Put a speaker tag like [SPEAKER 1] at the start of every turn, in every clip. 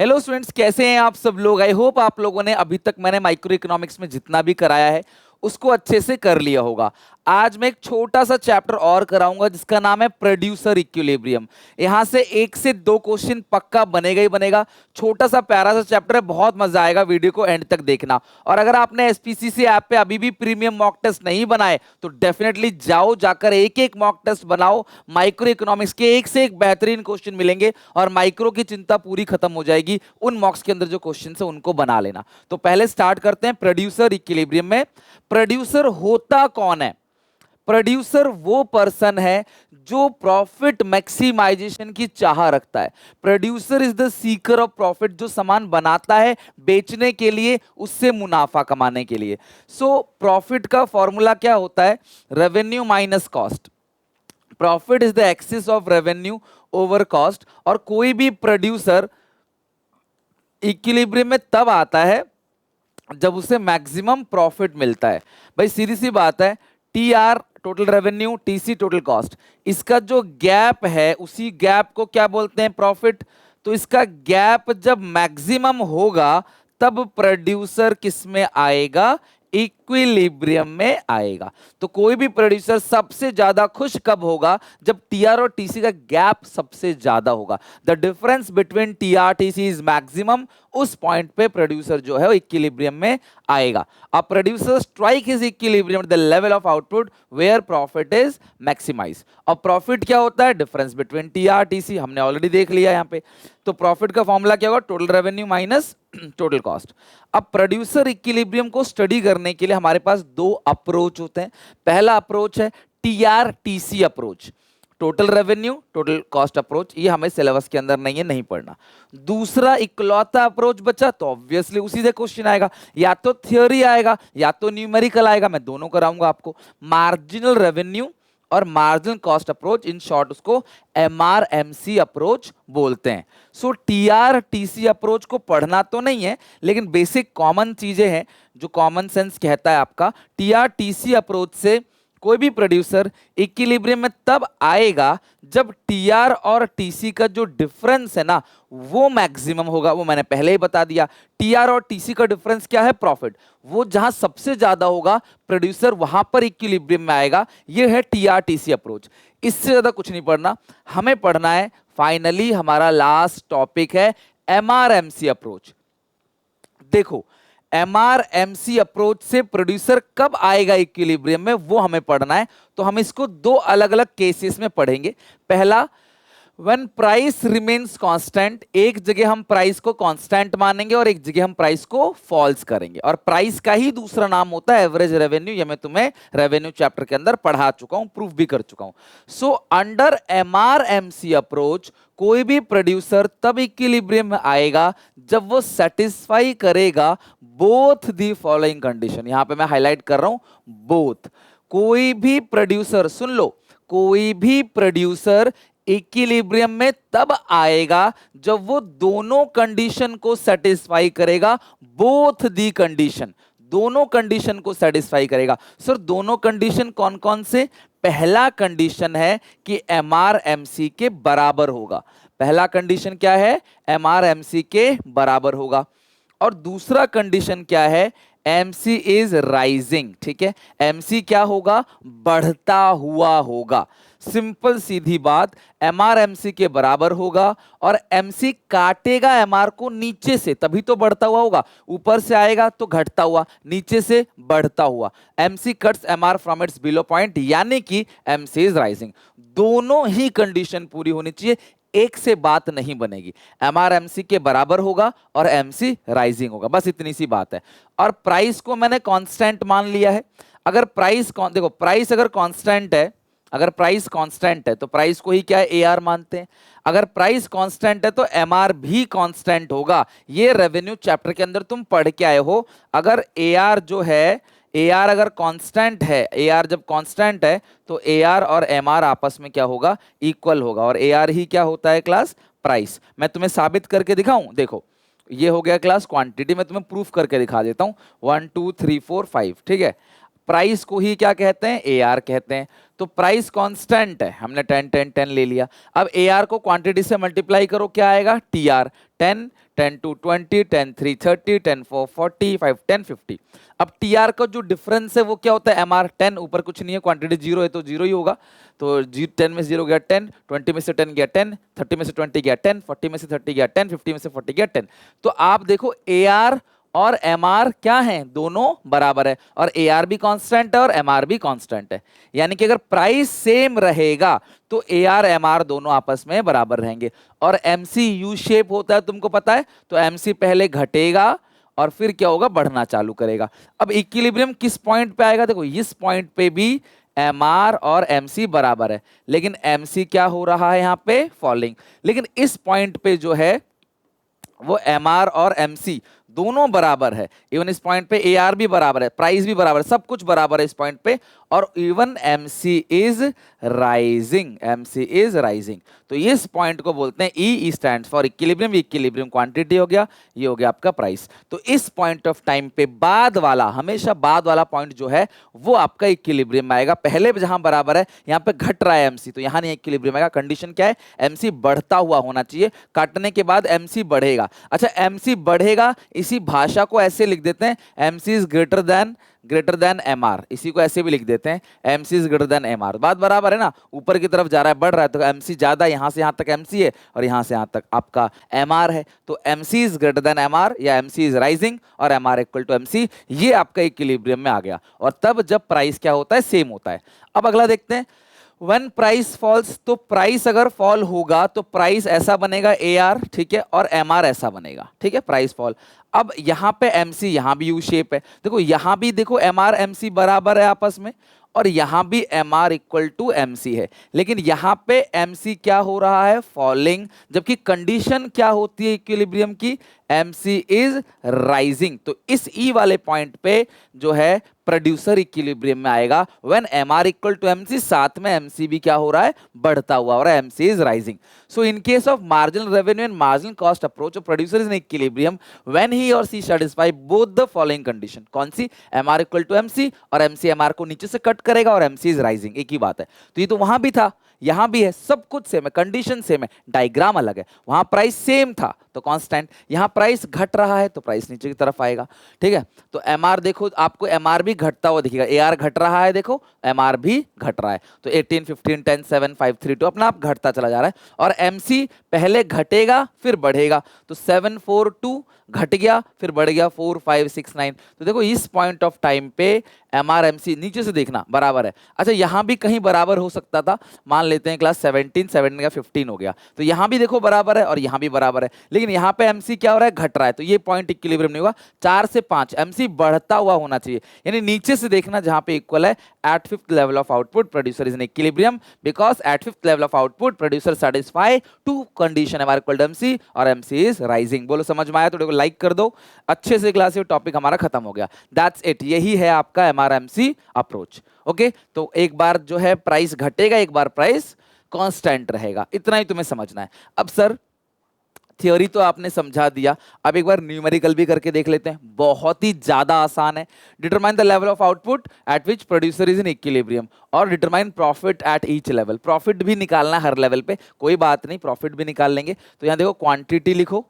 [SPEAKER 1] Hello students, कैसे हैं आप सब लोग। आई होप आप लोगों ने अभी तक मैंने माइक्रो इकोनॉमिक्स में जितना भी कराया है उसको अच्छे से कर लिया होगा। आज मैं एक छोटा सा चैप्टर और कराऊंगा जिसका नाम है प्रोड्यूसर इक्विलिब्रियम। यहां से 1 से 2 क्वेश्चन पक्का बनेगा ही बनेगा। छोटा सा प्यारा सा चैप्टर है, बहुत मजा आएगा, वीडियो को एंड तक देखना। और अगर आपने एसपीसीसी ऐप पे अभी भी प्रीमियम मॉक टेस्ट नहीं बनाए तो डेफिनेटली जाओ, जाकर एक एक मॉक टेस्ट बनाओ। माइक्रो इकोनॉमिक्स के एक से एक बेहतरीन क्वेश्चन मिलेंगे और माइक्रो की चिंता पूरी खत्म हो जाएगी। उन मॉक्स के अंदर जो क्वेश्चन है उनको बना लेना। तो पहले स्टार्ट करते हैं प्रोड्यूसर इक्विलिब्रियम में। प्रोड्यूसर होता कौन है? प्रोड्यूसर वो पर्सन है जो प्रॉफिट मैक्सिमाइजेशन की चाह रखता है। Producer is the seeker of profit, जो सामान बनाता है बेचने के लिए, उससे मुनाफा कमाने के लिए। सो प्रॉफिट का फॉर्मूला क्या होता है? Revenue minus cost. Profit is the axis of revenue over cost. और कोई भी प्रोड्यूसर इक्विलिब्रियम में तब आता है जब उसे मैक्सिमम प्रॉफिट मिलता है। भाई सीधी सी बात है, T R total revenue, TC total cost, इसका जो गैप है उसी गैप को क्या बोलते हैं? प्रॉफिट। तो इसका गैप जब मैक्सिमम होगा तब प्रोड्यूसर किस में आएगा? इक्विलिब्रियम में आएगा। तो कोई भी प्रोड्यूसर सबसे ज्यादा खुश कब होगा? जब टीआर और टीसी का गैप सबसे ज्यादा होगा। The difference between TR TC is maximum. उस पॉइंट पे प्रोड्यूसर जो है वो इक्विलिब्रियम में आएगा। अब producer strike his equilibrium at the level of output where profit is maximise. और प्रॉफिट क्या होता है? डिफरेंस बिटवीन टीआर टीसी, हमने ऑलरेडी देख लिया यहाँ पे। तो प्रॉफिट का फॉर्मूला क्या होगा? Total revenue minus total cost. अब प्रोड्यूसर इक्विलिब्रियम को स्टडी करने के लिए हमारे पास 2 अप्रोच होते हैं। पहला अप्रोच है TR TC approach, total revenue total cost approach. ये हमें सिलेबस के अंदर नहीं है, नहीं पढ़ना। दूसरा इकलौता अप्रोच बचा तो ऑब्वियसली उसी से क्वेश्चन आएगा, या तो थ्योरी आएगा या तो न्यूमेरिकल आएगा। मैं दोनों कराऊंगा आपको। मार्जिनल रेवेन्यू और marginal cost approach, in short उसको एमआरएमसी अप्रोच बोलते हैं। सो टीआर टीसी अप्रोच को पढ़ना तो नहीं है, लेकिन बेसिक कॉमन चीजें हैं जो कॉमन सेंस कहता है आपका। टीआर टीसी अप्रोच से कोई भी प्रोड्यूसर इक्विलिब्रियम में तब आएगा जब टीआर और टीसी का जो डिफरेंस है ना वो मैक्सिमम होगा। वो मैंने पहले ही बता दिया। टीआर और टीसी का डिफरेंस क्या है? प्रॉफिट। वो जहां सबसे ज्यादा होगा प्रोड्यूसर वहां पर इक्विलिब्रियम में आएगा। ये है टीआर टीसी अप्रोच। इससे ज्यादा कुछ नहीं पढ़ना। हमें पढ़ना है फाइनली हमारा लास्ट टॉपिक है एमआरएमसी अप्रोच। देखो, एमआरएमसी अप्रोच से प्रोड्यूसर कब आएगा इक्विलिब्रियम में वो हमें पढ़ना है। तो हम इसको 2 अलग अलग केसेस में पढ़ेंगे। पहला, व्हेन प्राइस रिमेन्स कांस्टेंट, एक जगह हम प्राइस को कांस्टेंट मानेंगे और एक जगह हम प्राइस को फॉल्स करेंगे। और प्राइस का ही दूसरा नाम होता है एवरेज रेवेन्यू। ये मैं तुम्हें रेवेन्यू चैप्टर के अंदर पढ़ा चुका हूं, प्रूफ भी कर चुका हूं। सो अंडर एमआरएमसी अप्रोच कोई भी प्रोड्यूसर तब इक्विलिब्रियम में आएगा जब वो सेटिस्फाई करेगा बोथ दी फॉलोइंग कंडीशन। यहां पे मैं हाईलाइट कर रहा हूं, बोथ। कोई भी प्रोड्यूसर, सुन लो, कोई भी प्रोड्यूसर इक्विलिब्रियम में तब आएगा जब वो दोनों कंडीशन को सेटिस्फाई करेगा। बोथ दी कंडीशन, दोनों कंडीशन को सेटिस्फाई करेगा। सर दोनों कंडीशन कौन कौन से? पहला कंडीशन है कि एमआरएमसी के बराबर होगा। पहला कंडीशन क्या है? एमआरएमसी के बराबर होगा। और दूसरा कंडीशन क्या है? MC is rising. ठीक है, एमसी क्या होगा? बढ़ता हुआ होगा। सिंपल सीधी बात, एमआरएमसी के बराबर होगा और एमसी काटेगा एमआर को नीचे से, तभी तो बढ़ता हुआ होगा। ऊपर से आएगा तो घटता हुआ, नीचे से बढ़ता हुआ। MC cuts MR from its below point, यानी कि एमसी इज राइजिंग। दोनों ही कंडीशन पूरी होनी चाहिए, एक से बात नहीं बनेगी। एमआरएमसी के बराबर होगा और एमसी राइजिंग होगा, बस इतनी सी बात है। और प्राइस को मैंने कांस्टेंट मान लिया है। अगर प्राइस, देखो प्राइस अगर कांस्टेंट है, अगर प्राइस कांस्टेंट है तो प्राइस को ही क्या है? एआर मानते हैं। अगर प्राइस कांस्टेंट है तो एमआर भी कांस्टेंट होगा। ये रेवेन्यू चैप्टर के अंदर तुम पढ़ के आए हो। अगर एआर जो है, एआर अगर कांस्टेंट है, एआर जब कांस्टेंट है तो एआर और एमआर आपस में क्या होगा? इक्वल होगा। और एआर ही क्या होता है क्लास? प्राइस। मैं तुम्हें साबित करके दिखाऊं? देखो, ये हो गया क्लास क्वांटिटी। मैं तुम्हें प्रूफ करके दिखा देता हूं। 1 2 3 4 5, ठीक है। प्राइस को ही क्या कहते हैं, AR कहते हैं। तो प्राइस कांस्टेंट है, हमने 10 10 10 ले लिया। अब AR को क्वांटिटी से मल्टीप्लाई करो, क्या आएगा, TR 10 10 2 20 10 3 30 10 4 40 5 10 50। अब TR का जो डिफरेंस है वो क्या होता है, MR 10, ऊपर कुछ नहीं है, क्वांटिटी जीरो है तो जीरो ही होगा। तो 10 में से जीरो गया 10, 20 में से 10 गया 10, 30 में से 20 गया 10, 40 में से 30 गया 10, 50 में से 40 गया 10। तो आप देखो AR और MR क्या है, दोनों बराबर है, और AR भी कांस्टेंट है और MR भी कांस्टेंट है। यानी कि अगर प्राइस सेम रहेगा तो AR MR दोनों आपस में बराबर रहेंगे। और MC यू शेप होता है, तुमको पता है, तो MC पहले घटेगा और फिर क्या होगा, बढ़ना चालू करेगा। अब इक्विलिब्रियम किस पॉइंट पे आएगा, देखो इस पॉइंट पे भी MR और MC बराबर है, लेकिन MC क्या हो रहा है यहाँ पे, फॉलिंग। लेकिन इस पॉइंट पे जो है वो MR और MC दोनों बराबर है। इवन इस पॉइंट पे AR भी बराबर है, प्राइस भी बराबर है, सब कुछ बराबर है इस पॉइंट पे। और even MC is rising, MC is rising. तो इस पॉइंट को बोलते हैं E stands for equilibrium. Equilibrium quantity हो गया, ये हो गया आपका प्राइस। तो इस पॉइंट ऑफ टाइम पे बाद वाला, हमेशा बाद वाला पॉइंट जो है वो आपका इक्विलिब्रियम में आएगा। पहले जहां बराबर है, यहाँ पे घट रहा है MC, तो यहाँ नहीं इक्विलिब्रियम आएगा। कंडीशन क्या है, MC बढ़ता हुआ होना चाहिए, काटने के बाद MC बढ़ेगा। अच्छा, MC बढ़ेगा, इसी भाषा को ऐसे लिख देते हैं, MC is greater than MR, इसी को ऐसे भी लिख देते हैं, MC is greater than MR। बात बराबर है ना, ऊपर की तरफ जा रहा है, बढ़ रहा है, तो MC ज्यादा, यहां से यहां तक MC है और यहां से यहां तक आपका MR है। तो MC is greater than MR या MC इज राइजिंग और MR इक्वल टू MC, ये आपका इक्विलिब्रियम में आ गया। और तब जब प्राइस क्या होता है, सेम होता है। अब अगला देखते हैं, व्हेन प्राइस फॉल्स, तो प्राइस अगर फॉल होगा तो प्राइस ऐसा बनेगा AR, ठीक है, और MR ऐसा बनेगा, ठीक है, प्राइस फॉल। अब यहाँ पे MC, यहाँ भी यू शेप है, देखो यहाँ भी देखो MR MC बराबर है आपस में, और यहाँ भी MR इक्वल टू MC है। लेकिन यहाँ पे MC क्या हो रहा है, फॉलिंग, जबकि कंडीशन क्या होती है इक्विलिब्रियम की, MC इज राइजिंग। तो इस E वाले पॉइंट पे जो है प्रोड्यूसर इक्विलिब्रियम में आएगा when MR equal to MC, साथ में MC भी क्या हो रहा है, बढ़ता हुआ हो रहा है, MC is rising. So in case of marginal revenue and marginal cost approach, producer is in equilibrium when he or she satisfy both the following condition. कौन सी, MR इक्वल टू MC, और MC MR को नीचे से cut करेगा और MC is rising, एक ही बात है। तो ये तो वहां भी था, यहां भी है, सब कुछ सेम है, कंडीशन सेम है, डायग्राम अलग है। वहां प्राइस सेम था तो कांस्टेंट, यहां प्राइस घट रहा है तो प्राइस नीचे की तरफ आएगा, ठीक है। तो MR देखो, आपको MR भी घटता हुआ दिखेगा, AR घट रहा है, देखो MR भी घट रहा है। तो 18 15 10 7 5 3 2 अपना आप घटता चला जा रहा है। और MC पहले घटेगा फिर बढ़ेगा, तो 7 4 2 घट गया फिर बढ़ गया 4 5 6 9। तो देखो इस पॉइंट ऑफ टाइम पे MR MC नीचे से देखना बराबर है। अच्छा, यहां भी कहीं बराबर हो सकता था, मान लेते हैं क्लास 17 17 का 15 हो गया, तो यहां भी देखो बराबर है और यहां भी बराबर है, लेकिन यहां पे MC क्या हो रहा है, घट रहा है, तो ये पॉइंट इक्विलिब्रियम नहीं होगा। 4 से 5 MC बढ़ता हुआ होना चाहिए, यानी नीचे से देखना जहां पे इक्वल है। At fifth level of output producer is in equilibrium because at fifth level of output producer satisfy two condition MR equal to MC और MC इज राइजिंग। बोलो समझ में आया तो देखो लाइक कर दो, अच्छे से क्लास ये टॉपिक हमारा खत्म हो गया। दैट्स इट, यही है आपका MR MC अप्रोच। ओके, तो एक बार जो है प्राइस घटेगा, एक बार प्राइस कांस्टेंट रहेगा, इतना ही तुम्हें समझना है। अब सर थ्योरी तो आपने समझा दिया, अब एक बार न्यूमेरिकल भी करके देख लेते हैं, बहुत ही ज्यादा आसान है। Determine the level of output at which producer is in equilibrium और determine profit at each level. Profit भी निकालना हर लेवल पे, कोई बात नहीं, प्रॉफिट भी निकाल लेंगे। तो यहां देखो क्वांटिटी लिखो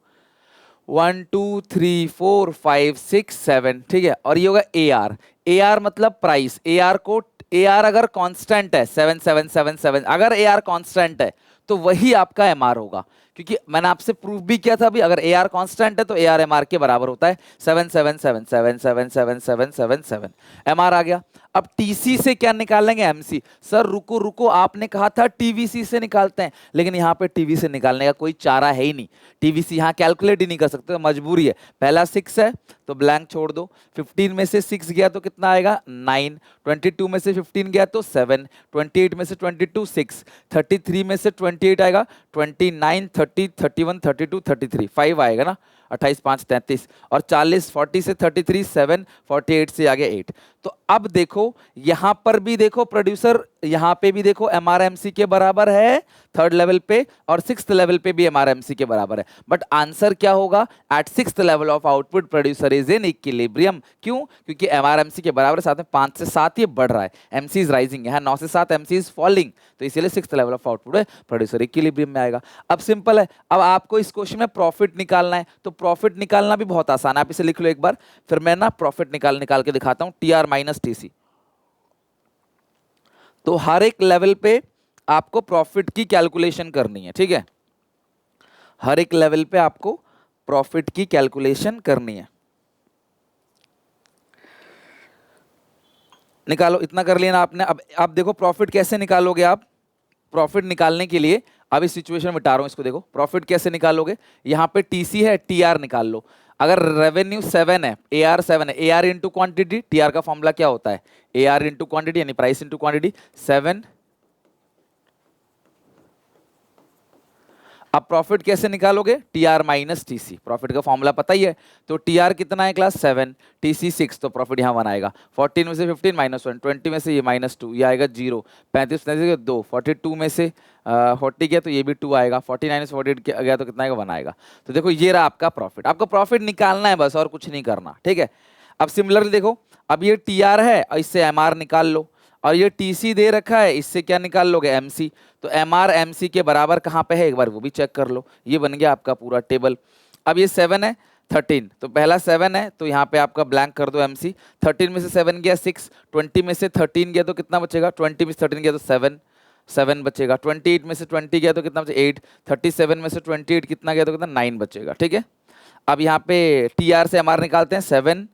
[SPEAKER 1] 1 2 3 4 5 6 7, ठीक है, और ये होगा AR। AR मतलब प्राइस, AR को AR अगर कांस्टेंट है 7 7 7 7, अगर AR कांस्टेंट है तो वही आपका MR होगा, क्योंकि मैंने आपसे प्रूफ भी किया था अभी, अगर AR कांस्टेंट है तो AR MR के बराबर होता है। 7 7 7 7 7 7 7 7 7 MR आ गया। अब TC से क्या निकालेंगे, MC। सर रुको रुको, आपने कहा था TVC से निकालते हैं, लेकिन यहाँ पे TV से निकालने का कोई चारा है ही नहीं, TVC यहाँ कैलकुलेट ही नहीं कर सकते, तो मजबूरी है। पहला 6 है तो ब्लैंक छोड़ दो, 15 में से 6 गया तो कितना आएगा 9, 22 में से 15 गया तो 7, 28 में से 22 6, 33 में से 28 आएगा 29, 30, 31, 32, 33 5 आएगा ना, 28 5 33, और 40 40 से 33 7, 48 से आगे 8। तो अब देखो यहां पर भी देखो प्रोड्यूसर, यहां पे भी देखो एमआरएमसी के बराबर है थर्ड लेवल पे, और सिक्स्थ लेवल पे भी एमआरएमसी के बराबर है। बट आंसर क्या होगा? At sixth level of output producer is in equilibrium. क्यों? क्योंकि एमआरएमसी के बराबर, साथ में 5 से 7 ये बढ़ रहा है, एमसी इज राइजिंग है, 9 से 7 एमसी इज फॉलिंग, तो इसीलिए सिक्स्थ लेवल ऑफ आउटपुट है प्रोड्यूसर इक्विलिब्रियम में आएगा। अब सिंपल है, अब आपको इस क्वेश्चन में प्रॉफिट निकालना है, तो प्रॉफिट निकालना भी बहुत आसान है, आप इसे लिख लो एक बार, फिर मैं ना प्रॉफिट निकाल के दिखाता हूं, टी आर माइनस टीसी। तो हर एक लेवल पे आपको प्रॉफिट की कैलकुलेशन करनी है, ठीक है, हर एक लेवल पे आपको प्रॉफिट की कैलकुलेशन करनी है। निकालो, इतना कर लिया ना आपने। अब आप देखो प्रॉफिट कैसे निकालोगे आप। प्रॉफिट निकालने के लिए अब इस सिचुएशन में बता रहा हूं इसको, देखो प्रॉफिट कैसे निकालोगे। यहां पे टीसी है, टीआर निकाल लो। अगर रेवेन्यू 7 है, एआर 7 है, एआर इंटू क्वांटिटी, टीआर का फॉर्मूला क्या होता है? एआर इंटू क्वांटिटी यानी प्राइस इंटू क्वांटिटी, 7। अब प्रॉफिट कैसे निकालोगे? T R minus TC, profit का फॉर्मूला पता ही है। तो टी आर कितना है क्लास? 7, टीसी 6, तो प्रॉफिट यहाँ 1 आएगा। 14 में से 15 माइनस 1, 20 में से ये -2, ये आएगा 0, 35 में से 2, 42 में से 40 गया तो ये भी 2 आएगा, 49 में से 48 गया तो कितना आएगा? 1 आएगा। तो देखो ये रहा आपका प्रॉफिट, आपको प्रॉफिट निकालना है बस, और कुछ नहीं करना, ठीक है। अब सिमिलरली देखो, अब ये टी आर है और इससे एम आर निकाल लो, और ये टीसी दे रखा है, इससे क्या निकाल लोगे? एमसी। तो एम आर एमसी के बराबर कहाँ पे है एक बार वो भी चेक कर लो। ये बन गया आपका पूरा टेबल। अब ये 7 है, 13, तो पहला 7 है तो यहाँ पे आपका ब्लैंक कर दो एमसी। 13 में से 7 गया 6, 20 में से 13 गया तो कितना बचेगा? 20 में से 13 गया तो 7 बचेगा। 28 में से 20 गया तो कितना बचेगा? 8। 37 में से 28 कितना गया तो कितना? 9 बचेगा, ठीक है। अब यहाँ पे टी आर से एम आर निकालते हैं, 7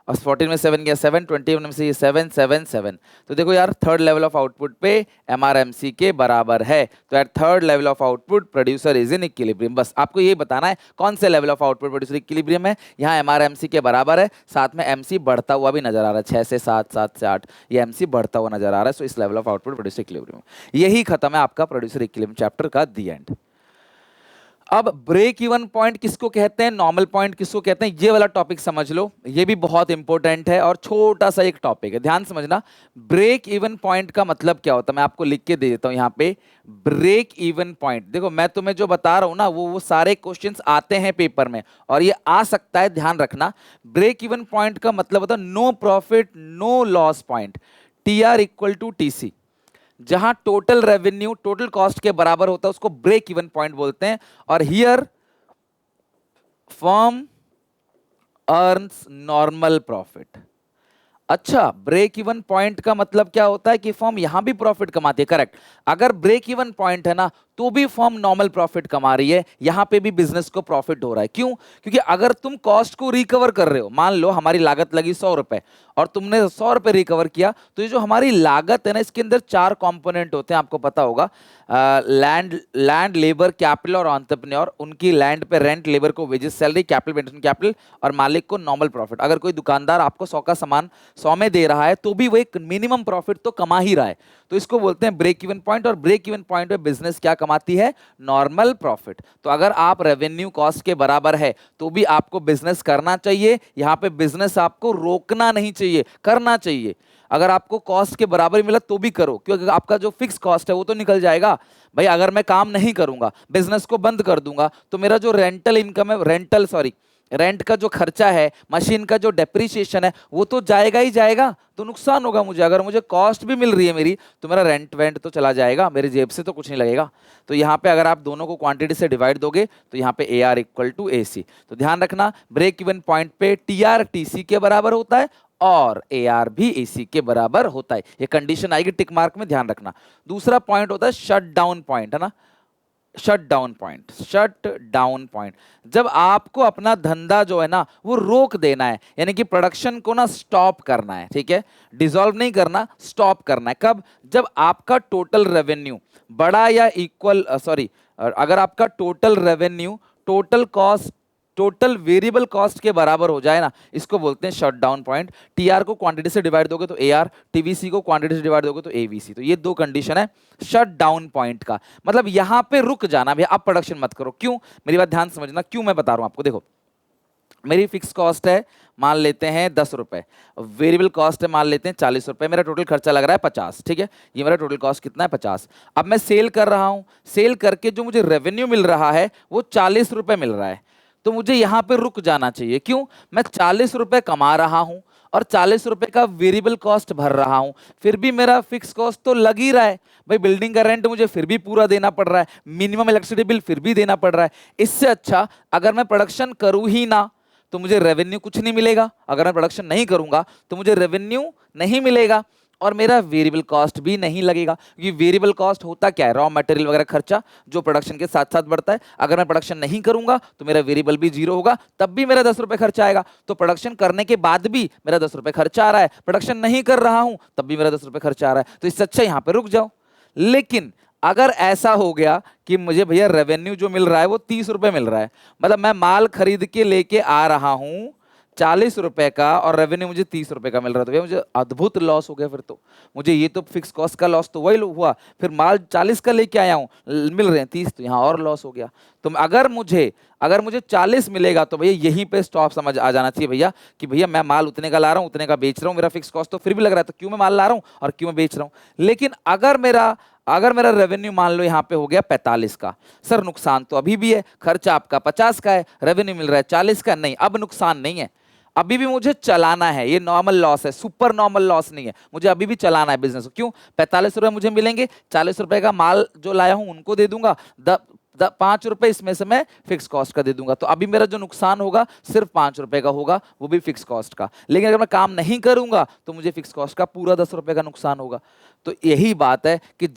[SPEAKER 1] और 14 में 7 गया 7, 21 में से ये 7, 7, 7। तो देखो यार थर्ड लेवल ऑफ आउटपुट पे एमआरएमसी के बराबर है, तो at third level of output producer is in equilibrium. बस आपको ये बताना है कौन से level of output producer equilibrium है। यहाँ एमआरएमसी के बराबर है, साथ में एमसी बढ़ता हुआ भी नजर आ रहा है, 6 से 7, 7 से 8, ये एमसी बढ़ता हुआ नजर आ रहा है। सो इस level of output producer equilibrium, यही खत्म है आपका प्रोड्यूसर इक्विलिब्रियम चैप्टर का दी एंड। अब ब्रेक इवन पॉइंट किसको कहते हैं, नॉर्मल पॉइंट किसको कहते हैं, ये वाला टॉपिक समझ लो, ये भी बहुत इंपॉर्टेंट है और छोटा सा एक टॉपिक है, ध्यान समझना। ब्रेक इवन पॉइंट का मतलब क्या होता है, मैं आपको लिख के दे देता हूं यहाँ पे। ब्रेक इवन पॉइंट, देखो मैं तुम्हें जो बता रहा हूं ना वो सारे क्वेश्चंस आते हैं पेपर में और ये आ सकता है, ध्यान रखना। ब्रेक इवन पॉइंट का मतलब होता है no profit no loss point, T R equal to TC. जहां टोटल रेवेन्यू टोटल कॉस्ट के बराबर होता है उसको ब्रेक इवन पॉइंट बोलते हैं। और here firm earns normal profit. अच्छा, ब्रेक इवन पॉइंट का मतलब क्या होता है कि फर्म यहां भी प्रॉफिट कमाती है, करेक्ट। अगर ब्रेक इवन पॉइंट है ना तो भी फर्म नॉर्मल प्रॉफिट कमा रही है, यहां पे भी बिजनेस को प्रॉफिट हो रहा है। क्यों? क्योंकि अगर तुम कॉस्ट को रिकवर कर रहे हो, मान लो हमारी लागत लगी 100 रुपए और तुमने 100 रुपए रिकवर किया, तो ये जो हमारी लागत है ना इसके अंदर 4 कंपोनेंट होते हैं, आपको पता होगा। लैंड, लेबर, कैपिटल और एंटरप्रेन्योर। उनकी लैंड पे रेंट, लेबर को wages, salary, capital maintain capital और मालिक को नॉर्मल प्रॉफिट। अगर कोई दुकानदार आपको 100 का सामान 100 में दे रहा है तो भी वो एक मिनिमम प्रॉफिट तो कमा ही रहा है, तो इसको बोलते हैं ब्रेक इवन पॉइंट। और ब्रेक इवन पॉइंट पे बिजनेस क्या कमाती है? Normal profit. तो अगर आप रेवेन्यू कॉस्ट के बराबर है तो भी आपको बिजनेस करना चाहिए, यहां पे बिजनेस आपको रोकना नहीं चाहिए, करना चाहिए। अगर आपको कॉस्ट के बराबर मिला तो भी करो, क्योंकि आपका जो फिक्स कॉस्ट है वो तो निकल जाएगा। भाई अगर मैं काम नहीं करूंगा, बिजनेस को बंद कर दूंगा, तो मेरा जो रेंटल इनकम है, रेंट का जो खर्चा है, मशीन का जो डेप्रिसिएशन है, वो तो जाएगा ही जाएगा, तो नुकसान होगा मुझे। अगर मुझे कॉस्ट भी मिल रही है मेरी, तो मेरा रेंट वेंट तो चला जाएगा, मेरी जेब से तो कुछ नहीं लगेगा। तो यहाँ पे अगर आप दोनों को क्वांटिटी से डिवाइड दोगे तो यहाँ पे ए आर इक्वल टू ए सी। तो ध्यान रखना, ब्रेक इवन पॉइंट पे टी आर टी सी के बराबर होता है और ए आर भी ए सी के बराबर होता है। ये कंडीशन आएगी टिक मार्क में, ध्यान रखना। दूसरा पॉइंट होता है शट डाउन पॉइंट, है ना, shut down point. Shut down point, जब आपको अपना धंधा जो है ना वो रोक देना है, यानी कि प्रोडक्शन को ना स्टॉप करना है, ठीक है, डिसॉल्व नहीं करना, स्टॉप करना है। कब? जब आपका टोटल रेवेन्यू बड़ा या इक्वल, अगर आपका total revenue total cost, total variable cost के बराबर हो जाए ना, इसको बोलते हैं शट डाउन पॉइंट। टीआर को क्वांटिटी से डिवाइड दोगे तो एआर, टीवीसी को क्वांटिटी से डिवाइड दोगे तो एवीसी। तो ये दो कंडीशन है शट डाउन पॉइंट का, मतलब यहां पे रुक जाना, भैया अब प्रोडक्शन मत करो। क्यों? मेरी बात ध्यान समझना, क्यों मैं बता रहा हूं आपको। देखो मेरी फिक्स कॉस्ट है मान लेते हैं 10 रुपए, वेरिएबल कॉस्ट है मान लेते हैं 40 रुपए, मेरा टोटल खर्चा लग रहा है 50, ठीक है, ये मेरा टोटल कॉस्ट कितना है 50। अब मैं सेल कर रहा हूं, सेल करके जो मुझे रेवेन्यू मिल रहा है वो 40 रुपए मिल रहा है, तो मुझे यहां पे रुक जाना चाहिए। क्यों? मैं 40 रुपए कमा रहा हूं और 40 रुपए का वेरिएबल कॉस्ट भर रहा हूं, फिर भी मेरा फिक्स कॉस्ट तो लग ही रहा है। भाई बिल्डिंग का रेंट मुझे फिर भी पूरा देना पड़ रहा है, मिनिमम इलेक्ट्रिसिटी बिल फिर भी देना पड़ रहा है। इससे अच्छा अगर मैं प्रोडक्शन करूं ही ना तो मुझे रेवेन्यू कुछ नहीं मिलेगा, अगर मैं प्रोडक्शन नहीं करूंगा तो मुझे रेवेन्यू नहीं मिलेगा और मेरा वेरिएबल कॉस्ट भी नहीं लगेगा, क्योंकि वेरिएबल कॉस्ट होता क्या है, रॉ मटेरियल वगैरह खर्चा जो प्रोडक्शन के साथ साथ बढ़ता है। अगर मैं प्रोडक्शन नहीं करूंगा तो मेरा वेरिएबल भी जीरो होगा, तब भी मेरा 10 रुपए खर्चा आएगा। तो प्रोडक्शन करने के बाद भी मेरा 10 रुपए खर्चा आ रहा है, प्रोडक्शन नहीं कर रहा हूं तब भी मेरा 10 रुपए खर्चा आ रहा है, तो इससे अच्छा यहां पर रुक जाओ। लेकिन अगर ऐसा हो गया कि मुझे भैया रेवेन्यू जो मिल रहा है वो 30 रुपए मिल रहा है, मतलब मैं माल खरीद के लेके आ रहा हूं 40 रुपए का और रेवेन्यू मुझे 30 रुपए का मिल रहा है, तो भैया मुझे अद्भुत लॉस हो गया। फिर तो मुझे ये तो फिक्स कॉस्ट का लॉस तो वही हुआ, फिर माल 40 का लेके आया हूँ मिल रहे हैं 30, तो यहाँ और लॉस हो गया। तो अगर मुझे 40 मिलेगा तो भैया यहीं पे स्टॉप समझ आ जाना चाहिए भैया, कि भैया मैं माल उतने का ला रहा हूँ उतने का बेच रहा हूँ, मेरा फिक्स कॉस्ट तो फिर भी लग रहा है, तो क्यों मैं माल ला रहा हूँ और क्यों मैं बेच रहा हूँ। लेकिन अगर मेरा रेवेन्यू मान लो यहाँ पे हो गया 45 का, सर नुकसान तो अभी भी है, खर्चा आपका 50 का है, रेवेन्यू मिल रहा है 40 का, नहीं अब नुकसान नहीं है, अभी भी मुझे चलाना है, ये नॉर्मल लॉस है, सुपर नॉर्मल लॉस नहीं है, मुझे अभी भी चलाना है बिजनेस को। क्यों? 45 रुपए मुझे मिलेंगे, 40 रुपए का माल जो लाया हूं उनको दे दूंगा, 5 रुपए इसमें से मैं फिक्स कॉस्ट का दे दूंगा, तो अभी मेरा जो नुकसान होगा सिर्फ 5 रुपए का होगा, वो भी फिक्स कॉस्ट का। लेकिन अगर मैं काम नहीं करूंगा तो मुझे फिक्स कॉस्ट का पूरा 10 रुपए का नुकसान होगा। तो यही बात है कि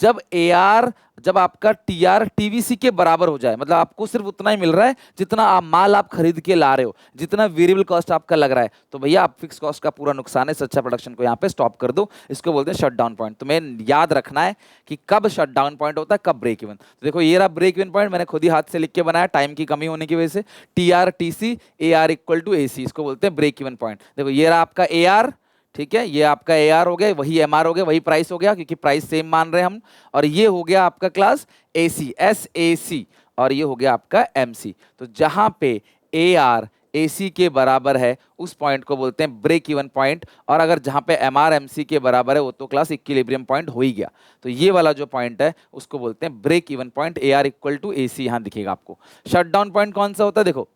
[SPEAKER 1] जब आपका टीआर टीवीसी के बराबर हो जाए, मतलब आपको सिर्फ उतना ही मिल रहा है जितना माल आप खरीद के ला रहे हो, जितना वेरिएबल कॉस्ट आपका लग रहा है, तो भैया आप फिक्स कॉस्ट का पूरा नुकसान है, सच्चा प्रोडक्शन को यहाँ पे स्टॉप कर दो। इसको बोलते हैं शट डाउन पॉइंट। तुम्हें याद रखना है कि कब शट डाउन पॉइंट होता है, कब ब्रेक इवन। तो देखो ये रहा ब्रेक इवन पॉइंट, मैंने खुद ही हाथ से लिख के बनाया टाइम की कमी होने की वजह से, TR/TC/AR=AC, इसको बोलते हैं ब्रेक इवन पॉइंट। देखो ये रहा आपका AR, ठीक है, ये आपका AR हो गया, वही MR हो गया, वही प्राइस हो गया क्योंकि प्राइस सेम मान रहे हैं हम, और ये हो गया आपका क्लास AC SAC, और ये हो गया आपका MC। तो जहां पे AR AC के बराबर है उस पॉइंट को बोलते हैं ब्रेक इवन पॉइंट, और अगर जहां पे MR MC के बराबर है वो तो क्लास इक्विलिब्रियम पॉइंट हो ही गया। तो ये वाला जो पॉइंट है उसको बोलते हैं ब्रेक इवन पॉइंट, AR=AC यहां दिखेगा आपको। शट डाउन पॉइंट कौन सा होता है? देखो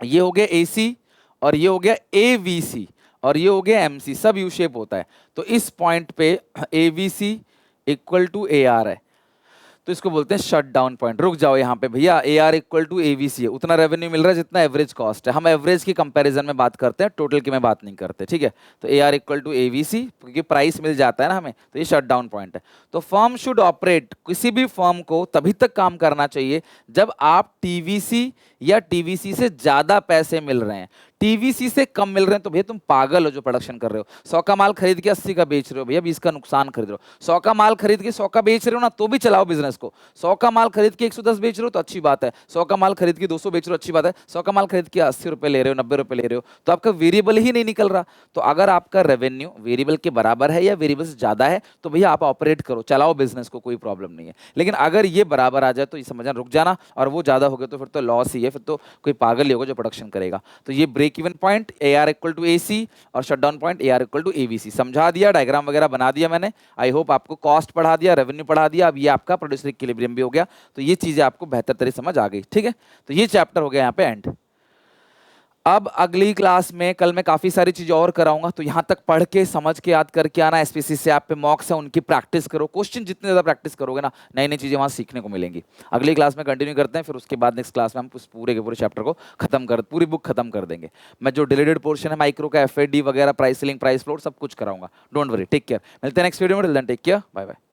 [SPEAKER 1] ये हो गया AC और ये हो गया AVC और ये हो गया MC, सब यू शेप होता है। तो इस पॉइंट पे AVC=AR है, तो इसको बोलते हैं शट डाउन पॉइंट। रुक जाओ यहाँ पे भैया, AR=AVC है, उतना रेवेन्यू मिल रहा है जितना एवरेज कॉस्ट है, हम एवरेज की कंपैरिजन में बात करते हैं, टोटल की मैं बात नहीं करते, ठीक है। तो AR=AVC क्योंकि प्राइस मिल जाता है ना हमें, तो ये शट डाउन पॉइंट है। तो फर्म शुड ऑपरेट, किसी भी फर्म को तभी तक काम करना चाहिए जब आप TVC या TVC से ज्यादा पैसे मिल रहे हैं। TVC से कम मिल रहे हैं तो भैया तुम पागल हो जो प्रोडक्शन कर रहे हो। 100 का माल खरीद के 80 का बेच रहे हो भैया, 20 का नुकसान खरीद रहे हो। 100 का माल खरीद के 100 का बेच रहे हो ना, तो भी चलाओ बिजनेस को। 100 का माल खरीद के 110 बेच रहे हो तो अच्छी बात है, 100 का माल खरीद के 200 बेच रहे हो अच्छी बात है, 100 का माल खरीद के 80 रुपए ले रहे हो, 90 रुपए ले रहे हो, तो आपका वेरिएबल ही नहीं निकल रहा। तो अगर आपका रेवेन्यू वेरिएबल के बराबर है या वेरिएबल से ज्यादा है तो भैया आप ऑपरेट करो, चलाओ बिजनेस को, कोई प्रॉब्लम नहीं है। लेकिन अगर ये बराबर आ जाए तो ये समझना रुक जाना, और वो ज्यादा हो गया तो फिर तो लॉस ही है, फिर तो कोई पागल ही होगा जो प्रोडक्शन करेगा। तो ये ब्रेक इवन पॉइंट AR=AC और शट डाउन पॉइंट AR=AVC समझा दिया, डायग्राम वगैरह बना दिया मैंने। आई होप आपको कॉस्ट पढ़ा दिया, रेवेन्यू पढ़ा दिया, अब ये आपका प्रोड्यूसर इक्विलिब्रियम भी हो गया, तो ये चीजें आपको बेहतर तरह समझ आ गई, ठीक है। तो ये चैप्टर हो गया यहाँ पे एंड। अब अगली क्लास में कल मैं काफी सारी चीजें और कराऊंगा, तो यहां तक पढ़ के समझ के याद करके आना। SPC से आप पे मॉक्स है उनकी प्रैक्टिस करो, क्वेश्चन जितने ज्यादा प्रैक्टिस करोगे ना नई नई चीजें वहां सीखने को मिलेंगी। अगली क्लास में कंटिन्यू करते हैं, फिर उसके बाद नेक्स्ट क्लास में हम उस पूरे के पूरे चैप्टर को पूरी बुक खत्म कर देंगे। मैं जो डिलीटेड पोर्शन है माइक्रो का FAD वगैरह, प्राइस सेलिंग, प्राइस फ्लोट, सब कुछ कराऊंगा। डोंट वरी, टेक केयर, मिलते हैं नेक्स्ट वीडियो में, till then take care, bye bye.